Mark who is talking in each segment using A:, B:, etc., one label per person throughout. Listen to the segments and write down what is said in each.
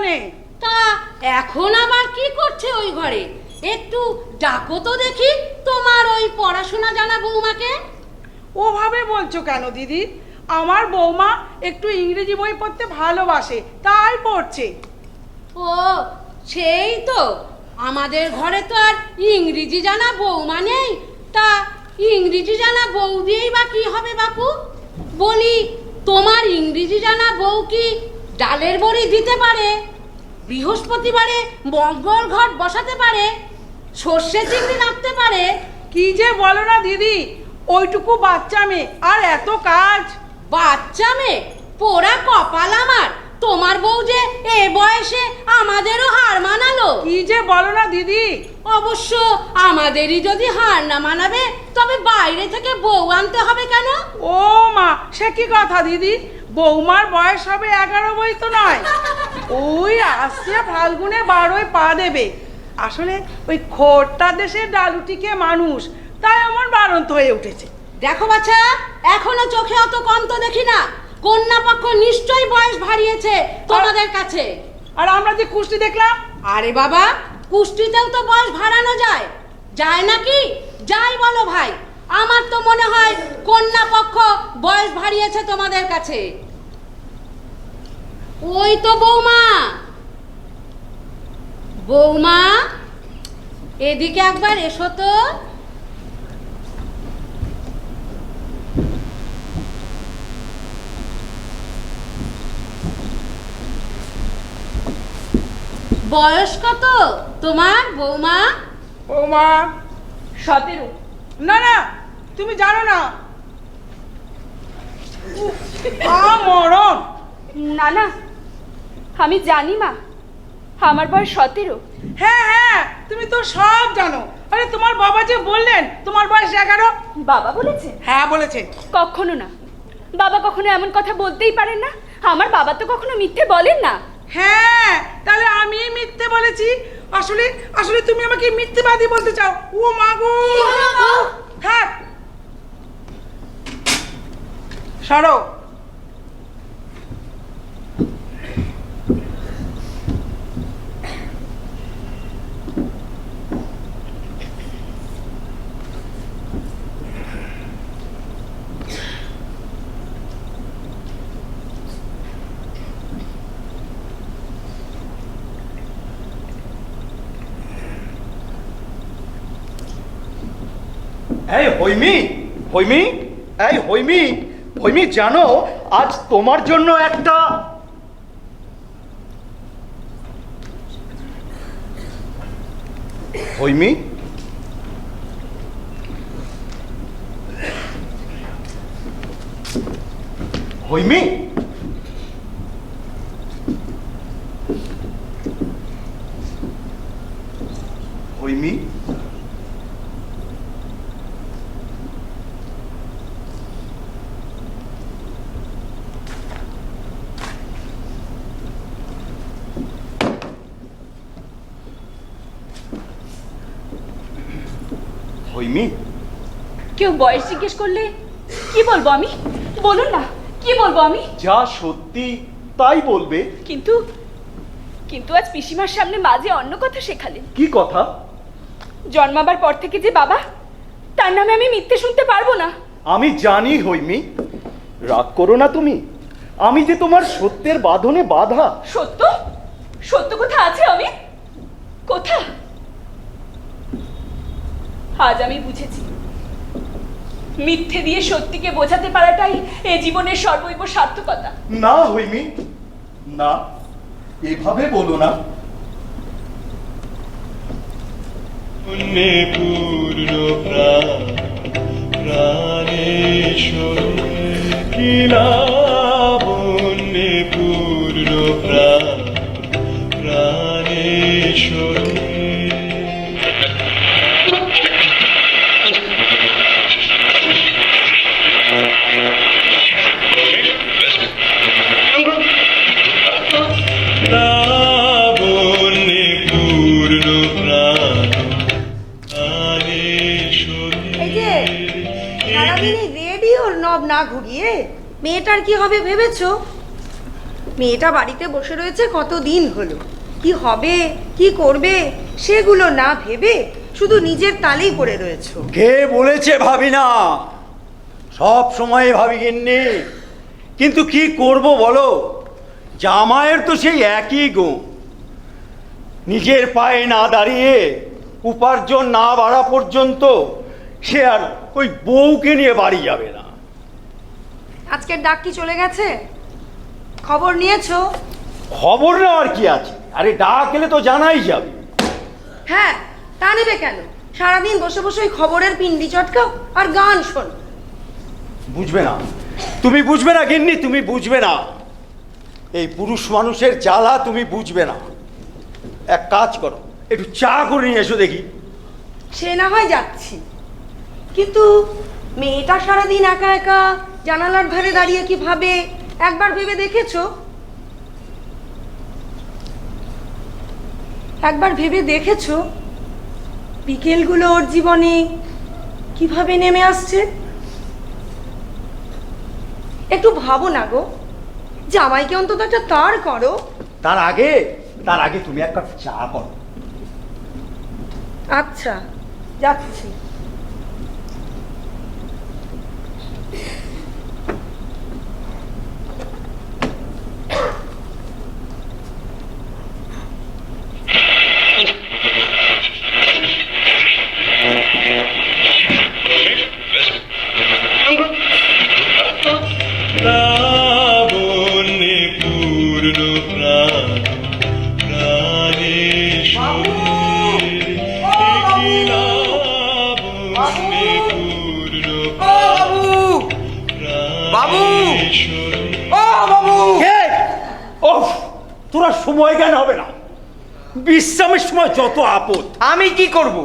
A: জানে।
B: তা এখন আবার কি করছে ওই ঘরে? একটু ডাকো তো দেখি তোমার ওই পড়াশোনা জানা বৌমাকে।
A: ওভাবে বলছো কেন দিদি? আমার বৌমা একটু ইংরেজি বই পড়তে ভালোবাসে, তাই পড়ছে।
B: ও সেই তো, আমাদের ঘরে তো আর ইংরেজি জানা বৌমা নেই। তা ইংরেজি জানা বউ দিয়েই বা কি হবে বাপু? বলি, তোমার ইংরেজি জানা বউ কি ডালের বড়ি দিতে পারে, বৃহস্পতিবারে মঙ্গল ঘট বসাতে পারে, সর্ষে চিংড়ি রাখতে পারে?
A: কি যে বলো না দিদি, ওইটুকু বাচ্চা মেয়ে আর এত কাজ।
B: বাচ্চা মেয়ে? পোড়া কপাল আমার, তোমার বউ যে এ বয়সে আমাদেরও হার মানালো।
A: কি যে বলো না দিদি।
B: অবশ্য আমাদেরই যদি হার না মানাবে, তবে বাইরে থেকে বউ আনতে হবে কেন?
A: ও মা, সে কি কথা দিদি? বৌমার বয়স হবে 11 বই তো নয়, ওই আসছে ফাল্গুনে 12 পা দেবে। আসলে ওই খোরটা দেশের ডালুটিকে মানুষ, তাই আমার বারন্ত হয়ে উঠেছে।
B: দেখো বাছা, এখনো চোখে অত কম তো দেখি না। কন্যা পক্ষ নিশ্চয়ই বয়স ভারিয়েছে তোমাদের কাছে।
A: আর আমরা যে কুষ্টি দেখলাম।
B: আরে বাবা, কুষ্টিতেও তো বয়স ভাড়ানো যায়। যায় নাকি? যাই বলো ভাই, আমার তো মনে হয় কন্যা পক্ষ বয়স ভারিয়েছে তোমাদের কাছে। ওই তো বৌমা, বৌমা এদিকে একবার এসো তো। বয়স কত তোমার বৌমা?
A: বৌমা
C: 17।
A: না না, তুমি জানো না। মরণ।
C: না না, আমি জানি মা, আমার বয়স 17।
A: হ্যাঁ হ্যাঁ, তুমি তো সব জানো। আরে তোমার বাবা যে বললেন তোমার বয়স 11।
C: বাবা বলেছে?
A: হ্যাঁ বলেছে।
C: কখনো না, বাবা কখনো এমন কথা বলতেই পারেন না। আমার বাবা তো কখনো মিথ্যে বলেন না।
A: হ্যাঁ, তাহলে আমি মিথ্যে বলেছি। আসলে আসলে তুমি আমাকে মিথ্যেবাদী বলতে চাও? ও মা গো। হ্যাঁ, সরো।
D: এই হৈমি, হৈমি, এই হৈমি, হৈমি, জানো আজ তোমার জন্য একটা হৈমি, হৈমি, হৈমি, হৈমি।
C: কেউ বয়স জিজ্ঞেস করলে কি বলবো আমি? বলুন না, কি বলবো আমি?
D: যা সত্যি তাই বলবে।
C: কিন্তু কিন্তু আজ পিসিমার সামনে মাঝে অন্য কথা শেখালেন।
D: কি কথা?
C: জন্মাবার পর থেকে যে বাবা, তার নামে আমি মিথ্যে শুনতে পারবো না।
D: আমি জানি হৈমি, রাগ করো না তুমি। আমি যে তোমার সত্যের বাঁধনে বাঁধা।
C: সত্য? সত্য কোথা আছে আমি? কোথা? আজ আমি বুঝেছি, মিথ্যে দিয়ে সত্যিকে বোঝাতে পারাটাই এ জীবনের সর্বৈব সার্থকতা।
D: না হৈমি, না, এভাবে বলো না।
E: পূর্ণ প্রাণেশ্বরে কি লাবণ্যে পূর্ণ প্রাণেশ্বরে।
F: সারাদিন রেডিওর নব না ঘুরিয়ে মেয়েটার কি হবে ভেবেছো? মেয়েটা বাড়িতে বসে রয়েছে কতদিন হলো, কি হবে কি করবে সেগুলো না ভেবে শুধু নিজের তালেই পড়ে রয়েছো।
G: কে বলেছে ভাবি না? সব সময় ভাবি গিন্নি, কিন্তু কি করব বলো, জামাইয়ের তো সেই একই গুণ। নিজের পায়ে না দাঁড়িয়ে, উপার্জন না বাড়া পর্যন্ত সে আর ওই বউকে নিয়ে বাড়ি যাবে না।
F: আজকের ডাক কি চলে গেছে? খবর নিয়েছো?
G: খবর নেওয়ার কি আছে, আরে ডাক এলে তো জানাই যাবে।
F: হ্যাঁ, তা নেবে কেন? সারাদিন বসে বসে ওই খবরের পিন্ডি চটকাও আর গান শোন।
G: বুঝবে না, তুমি বুঝবে না গিন্নি, তুমি বুঝবে না। এই পুরুষ মানুষের জ্বালা তুমি বুঝবে না। এক কাজ করো, একটু চা করে নিয়ে এসো দেখি।
F: সে না হয় যাচ্ছি, কিন্তু মেয়েটা সারাদিন একা একা জানালার ধারে দাঁড়িয়ে কি ভাবে একবার ভেবে দেখেছো? একবার ভেবে দেখেছো বিকেলগুলো ওর জীবনে কিভাবে নেমে আসছে? একটু ভাবো না গো, জামাইকে অন্তত একটা তার করো।
G: তার আগে তুমি এক কাপ চা করো।
F: আচ্ছা, যাচ্ছি।
E: লাবণ্যে পূর্ণ প্রাণ প্রাণেশ্বরী, একই লাবণ্যে পূর্ণ প্রাণেশ্বরী।
G: কে? ওফ, তোরা সময় জ্ঞান হবে না। বিশ্রামের সময় যত আপদ।
H: আমি কি করব?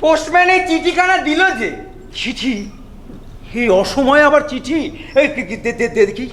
H: পোস্টম্যান এই চিঠিখানা দিল যে।
G: চিঠি? এই অসময়ে আবার চিঠি? এই দেখি।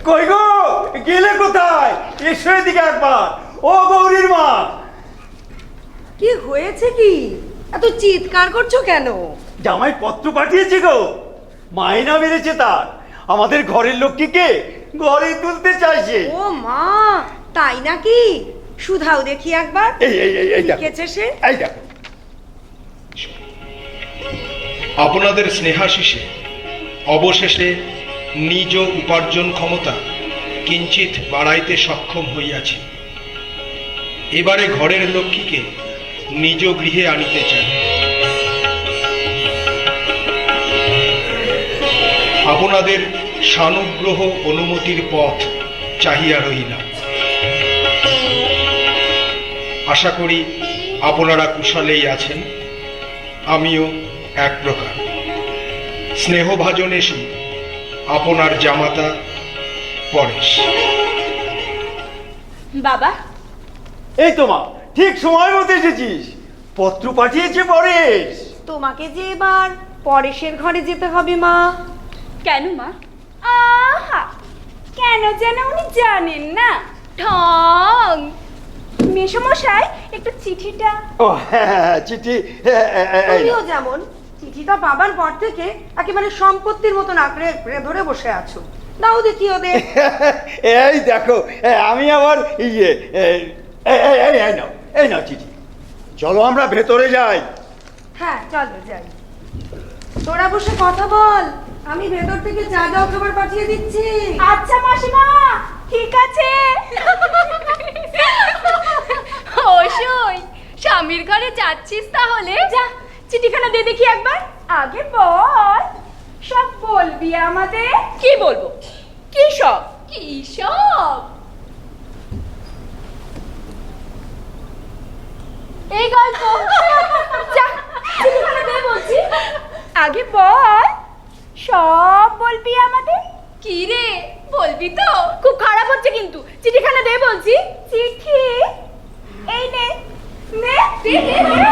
G: কই গো, গেলে কোথায়? এসো এদিকে একবার। ও গৌরীর মা।
F: কি হয়েছে কি? এত চিৎকার করছো কেন?
G: জামাই পত্র পাঠিয়েছে গো, মাইনা বেড়েছে তার। আমাদের ঘরের লক্ষ্মীকে ঘরে তুলতে চাইছে।
F: ও মা, তাই নাকি? সুধাও দেখি একবার।
G: এই দেখো।
F: লিখেছে সে?
G: এই দেখো।
I: আপনাদের স্নেহাশিসে অবশেষে নিজ উপার্জন ক্ষমতা কিঞ্চিত বাড়াইতে সক্ষম হইয়াছি। এবারে ঘরের লক্ষ্মীকে নিজ গৃহে আনিতে চাই। আপনাদের সানুগ্রহ অনুমতির পথ চাহিয়া রহিলাম। আশা করি আপনারা কুশলেই আছেন, আমিও এক প্রকার। স্নেহভাজন এসে আপনার জামাতা পরেশ।
C: বাবা,
G: এই তো মা, ঠিক সময় মতো এসেছিস। পত্র পাঠিয়েছে পরেশ।
F: তোমাকে যে এবার পরেশের ঘরে যেতে হবে মা।
C: কেন মা? আহা, কেন যেন উনি জানেন না। ঠং। মেসমশাই, একটু চিঠিটা।
G: ও হ্যাঁ, চিঠি।
F: তুমিও যেমন চিঠিটা পাবার পর থেকে একেবারে সম্পত্তির মতন আঁকড়ে ধরে বসে আছো। দাও দেখি ওদের।
G: এই দেখো, আমি আবার এই নাও চিঠি। চলো আমরা ভেতরে যাই।
F: হ্যাঁ চলো যাই। তোরা বসে কথা বল, আমি ভেতর থেকে চা দাও খাবার পাঠিয়ে দিচ্ছি।
C: আচ্ছা মাসিমা, ঠিক আছে। ওসই, স্বামীর ঘরে যাচ্ছিস তাহলে? যা, চিঠিখানা দে দেখি একবার। আগে বল, সব বলবি আমাদের। কি বলবো? কি সব? কি সব? এই গল্প। যা, চিঠিখানা দে বলছি। আগে বল, সব বলবি আমাদের। কি রে, বলবি তো? খুব খারাপ হচ্ছে কিন্তু। চিঠিখানা দে বলছি। চিঠি এই নে। নে নে নে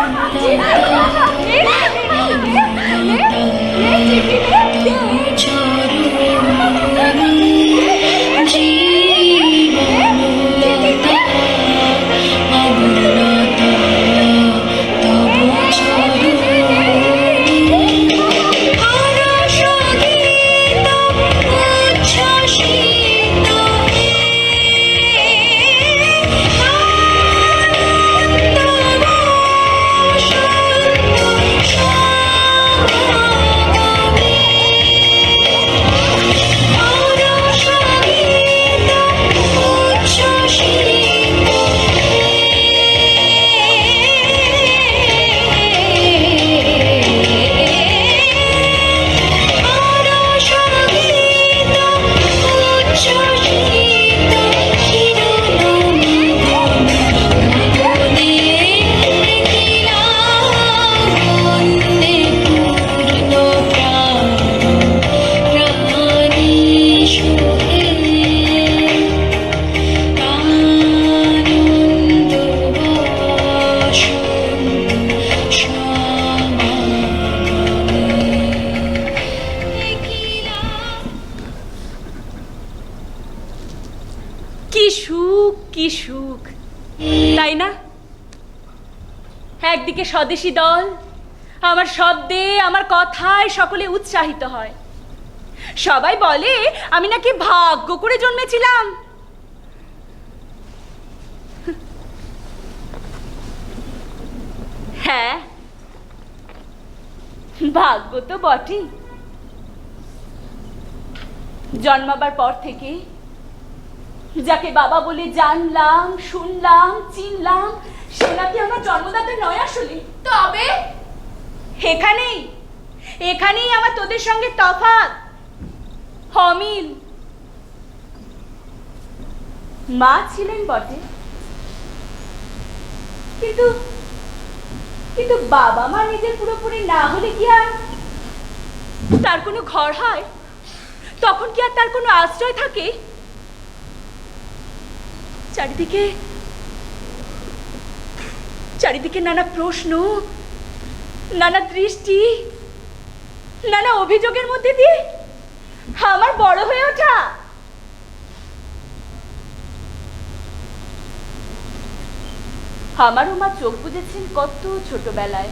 C: কি সুখ, তাই না? একদিকে স্বদেশী দল আমার শব্দে আমার কথায় সকলে উৎসাহিত হয়, সবাই বলে আমি নাকি ভাগ্য করে জন্মেছিলাম। হ্যাঁ, ভাগ্য তো বটেই। জন্মাবার পর থেকে যাকে বাবা বলে জানলাম, শুনলাম, চিনলাম, সে নাকি আমার জন্মদাতা নয় আসলে। তবে এখানেই আমার তোদের সঙ্গে তফাৎ, অমিল। মা ছিলেন বটে, কিন্তু বাবা মা নিজের পুরোপুরি না হলে কি আর তার কোনো ঘর হয়? তখন কি আর তার কোনো আশ্রয় থাকে? চারিদিকে নানা প্রশ্ন, নানা দৃষ্টি, নানা অভিযোগের মধ্যে দিয়ে আমার বড় হয়ে ওঠা। আমারও মা চোখ বুঝেছেন কত ছোটবেলায়,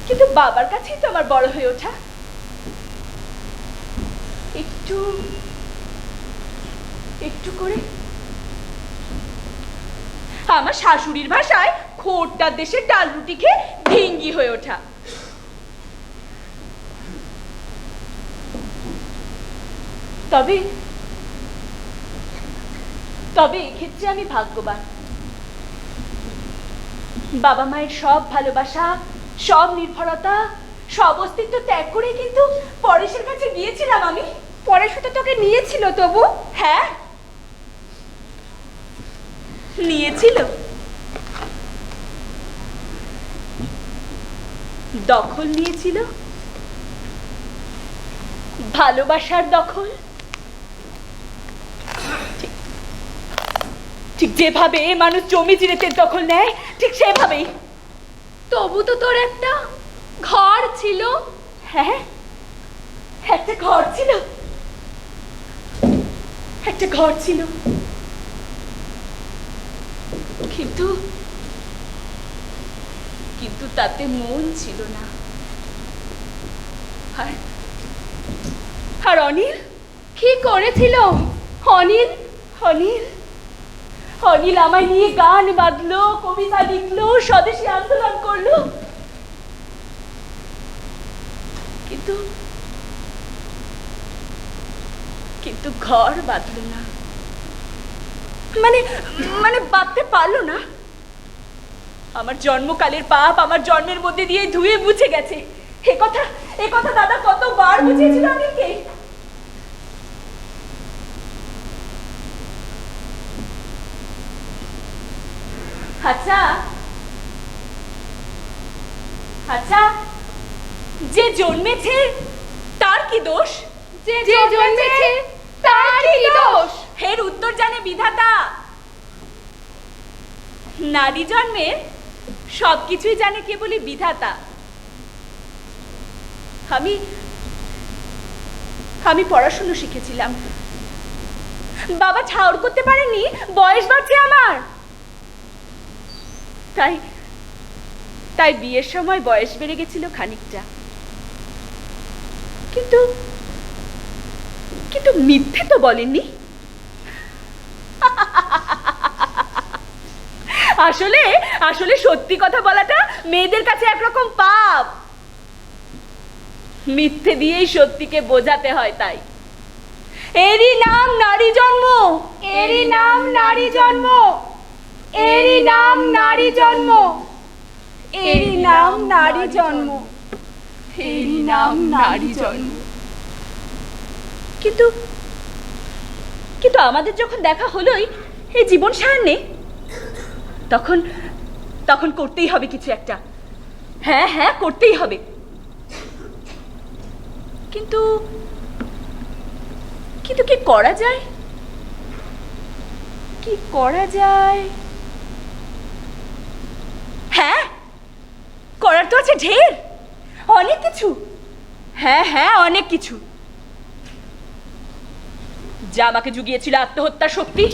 C: কিন্তু বাবার কাছেই তো আমার বড় হয়ে ওঠা। একটু করে আমার শাশুড়ির ভাষায় খোরটার দেশের ডাল রুটি খেয়ে ঢিঙ্গি হয়ে ওঠা। তবে এক্ষেত্রে আমি ভাগ্যবান। বাবা মায়ের সব ভালোবাসা, সব নির্ভরতা, সব অস্তিত্ব ত্যাগ করে কিন্তু পরেশের কাছে গিয়েছিলাম আমি। পরেশ তো তোকে নিয়েছিল তবু? হ্যাঁ, নিয়েছিল। দখল নিয়েছিল, ভালোবাসার দখল। ঠিক যেভাবে মানুষ জমি জিরেতের দখল নেয়, ঠিক সেভাবেই। তবু তো তোর একটা ঘর ছিল। হ্যাঁ, একটা ঘর ছিল, একটা ঘর ছিল, কিন্তু তাতে মন ছিল না। আর অনিল কি করেছিল? অনিল আমায় নিয়ে গান বাঁধলো, কবিতা লিখলো, স্বদেশী আন্দোলন করলো, কিন্তু ঘর বাঁধলো না। মানে বাঁধতে পারলো না। আমার জন্মকালের পাপ আমার জন্মের মধ্যে দিয়ে ধুয়ে মুছে গেছে। এ কথা দাদা কতবার বুঝিয়েছিল অনিলকে। আচ্ছা, যে জন্মেছে তার কি দোষ? যে জন্মেছে তার কি দোষ? এর উত্তর জানে বিধাতা। নারী জন্মের সবকিছুই জানে কেবলই বিধাতা। আমি আমি পড়াশুনো শিখেছিলাম, বাবা ঠাউর করতে পারেনি বয়স বাড়ছে আমার, তাই তাই বিয়ের সময় বয়স বেড়ে গেছিল খানিকটা। কিন্তু কিন্তু মিথ্যে তো বলেননি। আসলে আসলে সত্যি কথা বলাটা মেয়েদের কাছে একরকম পাপ, মিথ্যে দিয়েই সত্যিকে বোঝাতে হয়। তাই এরই নাম নারী জন্ম, এরই নাম নারী জন্ম, এরই নাম নারী জন্ম, এরই নাম নারী জন্ম, এরই নাম নারী জন্ম। কিন্তু কিন্তু আমাদের যখন দেখা হলোই এই জীবন সারণে, তখন তখন করতেই হবে কিছু একটা। হ্যাঁ হ্যাঁ, করতেই হবে। কিন্তু কিন্তু কি করা যায়, কি করা যায়? হ্যাঁ, করার তো আছে ঢের, অনেক কিছু। হ্যাঁ হ্যাঁ, অনেক কিছু। যা আমাকে জুগিয়েছিল আত্মহত্যার শক্তি,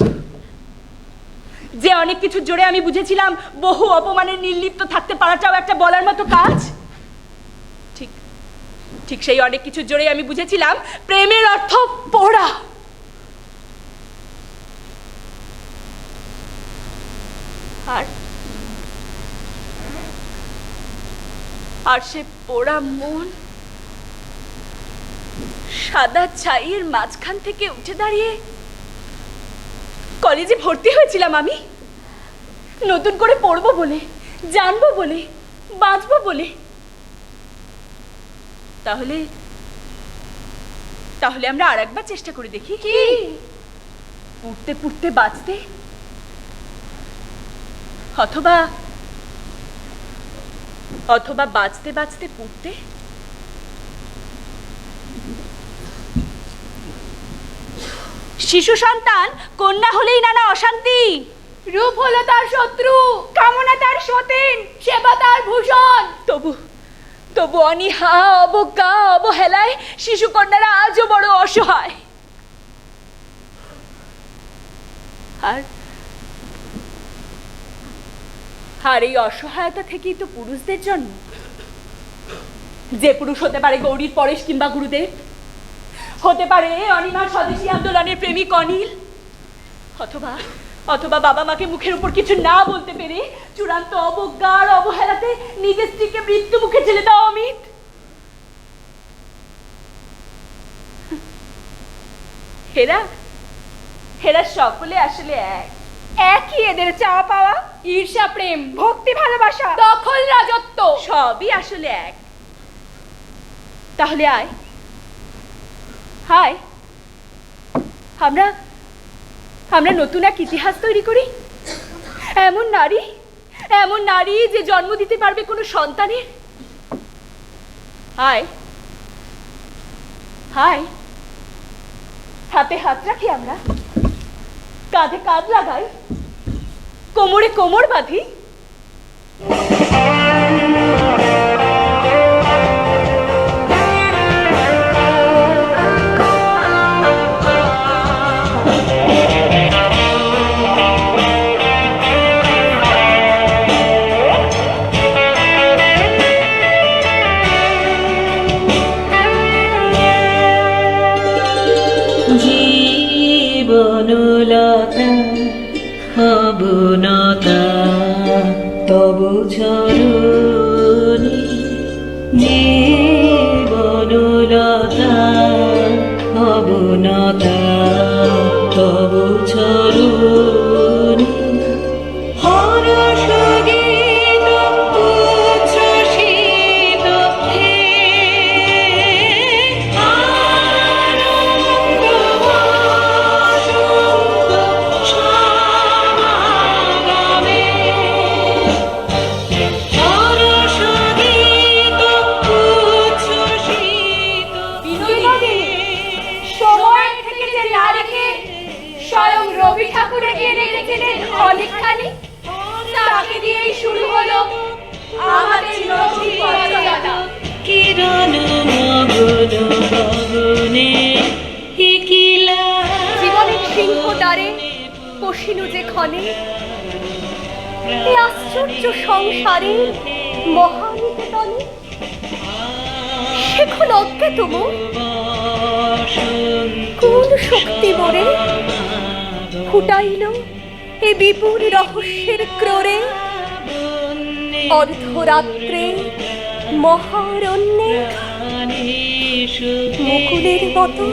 C: যে অনেক কিছুর জোরে আমি বুঝেছিলাম বহু অপমানের নির্লিপ্ত থাকতে পারাটাও একটা বলার মতো কাজ, ঠিক ঠিক সেই অনেক কিছুর জোরে আমি বুঝেছিলাম প্রেমের অর্থ পোড়া। আর আর সে পোড়া মন সাদা ছাইয়ের মাঝখান থেকে উঠে দাঁড়িয়ে কলেজে ভর্তি হয়েছিলাম আমি, নতুন করে পড়বো বলে, জানবো বলে, বাঁচবো বলে। তাহলে তাহলে আমরা আর একবার চেষ্টা করে দেখি, কি পড়তে পড়তে বাঁচতে, অথবা অথবা বাঁচতে বাঁচতে পড়তে। শিশু সন্তান কন্যা হলেই নানা অশান্তি, রূপ হলো তার শত্রু, কামনা তার সতীন, সেবা তার ভূষণ। তবু তবু অনীহা, অবজ্ঞা, অবহেলায় শিশু কন্যারা আজও বড় অসহায়। আর এই অসহায়তা থেকেই তো পুরুষদের জন্ম। যে পুরুষ হতে পারে গৌরীর পরেশ কিংবা গুরুদেব, হতে পারে অনিমার স্বদেশী আন্দোলনের প্রেমিক অনিল, অথবা অথবা বাবা মাকে মুখের উপর কিছু না বলতে পেরে চূড়ান্ত অবজ্ঞার অবহেলাতে নিজের স্ত্রীকে মৃত্যু মুখে ঠেলে দেওয়া অমিত। হেরা হেরা সকলে আসলে একই, এদের চাওয়া পাওয়া, ঈর্ষা, প্রেম, ভক্তি, ভালোবাসা, দখল, রাজত্ব, সবই আসলে এক। তাহলে আয় হায়, আমরা আমরা নতুন এক ইতিহাস তৈরি করি। এমন নারী যে জন্ম দিতে পারবে কোনো সন্তানের। হায় হায়, হাতে হাত রাখি আমরা, কাঁধে কাঁধ লাগাই, কোমরে কোমর বাঁধি।
J: জীবনলতা অবনতা তব চরণে, জীবনলতা অবনতা তব চরণে, হরষ গীত উচ্ছ্বসিত হে, আনন্দ বসন্ত সমাগমে, হরষ গীত উচ্ছ্বসিত হে।
C: সময় থেকে যে না রেখে খালি তাকে দিয়েই শুরু হলো আমাদের নতুন পথচলা।
J: কিরণ মগন গগনে হিকিলা
C: জীবনের সিংহ দ্বারে পশিনু যে ক্ষণে এই আশ্চর্য সংসারে মহানিকেতনে সেখন অজ্ঞাতম কোন শক্তি মোরে ফুটাইল এ বিপুল রহস্যের ক্রোরে অর্ধরাত্রে মহারণ্যে মুকুলের মতো